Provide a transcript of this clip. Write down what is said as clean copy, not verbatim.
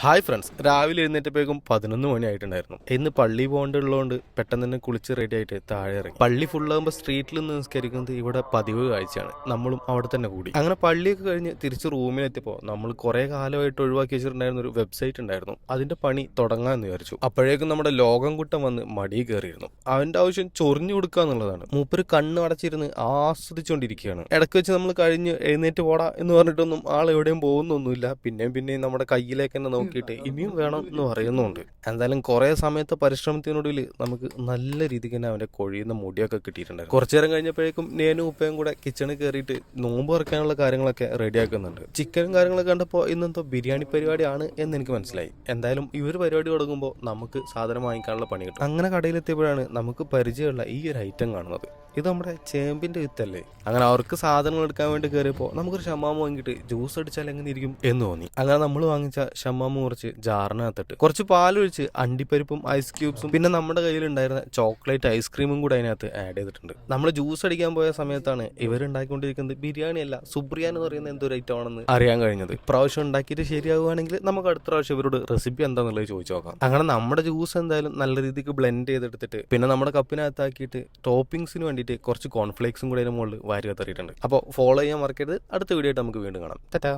Hi friends, രാവിലെ എഴുന്നേറ്റപ്പോഴേക്കും 11 മണി ആയിട്ടുണ്ടായിരുന്നു. ഇന്ന് പള്ളി പോകേണ്ടതുള്ളതുകൊണ്ട് പെട്ടെന്ന് തന്നെ കുളിച്ച് റെഡി ആയിട്ട് താഴെ ഇറങ്ങി. പള്ളി ഫുള്ളാകുമ്പോൾ സ്ട്രീറ്റിൽ നിന്ന് നിസ്കരിക്കുന്നത് ഇവിടെ പതിവ് കാഴ്ചയാണ്. നമ്മളും അവിടെ തന്നെ കൂടി. അങ്ങനെ പള്ളിയൊക്കെ കഴിഞ്ഞ് തിരിച്ച് റൂമിലെത്തിയപ്പോൾ നമ്മൾ കുറെ കാലമായിട്ട് ഒഴിവാക്കി വെച്ചിട്ടുണ്ടായിരുന്ന ഒരു വെബ്സൈറ്റ് ഉണ്ടായിരുന്നു. അതിന്റെ പണി തുടങ്ങാമെന്ന് വിചാരിച്ചു. അപ്പോഴേക്കും നമ്മുടെ ലോകം കുട്ടം വന്ന് മടി കയറിയിരുന്നു. അവന്റെ ആവശ്യം ചൊറിഞ്ഞു കൊടുക്കുക എന്നുള്ളതാണ്. മൂപ്പര് കണ്ണ് അടച്ചിരുന്ന് ആസ്വദിച്ചുകൊണ്ടിരിക്കുകയാണ്. ഇടയ്ക്ക് വെച്ച് നമ്മൾ കഴിഞ്ഞ് എഴുന്നേറ്റ് പോടാ എന്ന് പറഞ്ഞിട്ടൊന്നും ആൾ എവിടെയും പോകുന്നൊന്നുമില്ല. പിന്നെയും നമ്മുടെ കയ്യിലേക്ക് തന്നെ നോക്കിയിട്ട് ഇനിയും വേണം എന്ന് പറയുന്നുണ്ട്. എന്തായാലും കുറെ സമയത്തെ പരിശ്രമത്തിനൊടുവിൽ നമുക്ക് നല്ല രീതിക്ക് തന്നെ അവന്റെ കൊഴിയുന്ന മുടിയൊക്കെ കിട്ടിയിട്ടുണ്ടായിരുന്നു. കുറച്ചു നേരം കഴിഞ്ഞപ്പോഴേക്കും നേനും ഉപ്പയും കൂടെ കിച്ചണിൽ കയറിയിട്ട് നോമ്പ് തുറക്കാനുള്ള കാര്യങ്ങളൊക്കെ റെഡിയാക്കുന്നുണ്ട്. ചിക്കനും കാര്യങ്ങളൊക്കെ കണ്ടപ്പോൾ ഇന്നെന്തോ ബിരിയാണി പരിപാടിയാണ് എന്ന് എനിക്ക് മനസ്സിലായി. എന്തായാലും ഇവർ പരിപാടി തുടങ്ങുമ്പോൾ നമുക്ക് സാധനം വാങ്ങിക്കാനുള്ള പണി കിട്ടും. അങ്ങനെ കടയിലെത്തിയപ്പോഴാണ് നമുക്ക് പരിചയമുള്ള ഈ ഒരു ഐറ്റം കാണുന്നത്. ഇത് നമ്മുടെ ചേമ്പിന്റെ വിത്തല്ലേ. അങ്ങനെ അവർക്ക് സാധനങ്ങൾ എടുക്കാൻ വേണ്ടി കയറിയപ്പോൾ നമുക്കൊരു ഷമ്മാമ വാങ്ങിയിട്ട് ജ്യൂസ് അടിച്ചാൽ എങ്ങനെ ഇരിക്കും എന്ന് തോന്നി. അങ്ങനെ നമ്മൾ വാങ്ങിച്ച ഷമ്മാമ കുറച്ച് ജാറിനകത്തിട്ട് കുറച്ച് പാലൊഴിച്ച് അണ്ടിപ്പരിപ്പും ഐസ് ക്യൂബ്സും പിന്നെ നമ്മുടെ കയ്യിലുണ്ടായിരുന്ന ചോക്ലേറ്റ് ഐസ്ക്രീമും കൂടെ അതിനകത്ത് ആഡ് ചെയ്തിട്ടുണ്ട്. നമ്മൾ ജ്യൂസ് അടിക്കാൻ പോയ സമയത്താണ് ഇവരുണ്ടാക്കിക്കൊണ്ടിരിക്കുന്നത് ബിരിയാണി അല്ല സുബ്രിയാൻ എന്ന് പറയുന്ന എന്തൊരു ഐറ്റം ആണെന്ന് അറിയാൻ കഴിഞ്ഞത്. ഇപ്രാവശ്യം ഉണ്ടാക്കിയിട്ട് ശരിയാവുകയാണെങ്കിൽ നമുക്ക് അടുത്ത പ്രാവശ്യം ഇവരോട് റെസിപ്പി എന്താണെന്നുള്ളത് ചോദിച്ചു നോക്കാം. അങ്ങനെ നമ്മുടെ ജ്യൂസ് എന്തായാലും നല്ല രീതിക്ക് ബ്ലെൻഡ് ചെയ്തെടുത്തിട്ട് പിന്നെ നമ്മുടെ കപ്പിനകത്താക്കിയിട്ട് ടോപ്പിംഗ്സിന് വേണ്ടിയിട്ട് കുറച്ച് കോൺഫ്ലേക്സും കൂടെ അതിന് മുകളിൽ വാരി കത്തറിയിട്ടുണ്ട്. അപ്പോൾ ഫോളോ ചെയ്യാൻ മറക്കരുത്. അടുത്ത വീഡിയോ ആയിട്ട് നമുക്ക് വീണ്ടും കാണാം. ടാറ്റാ.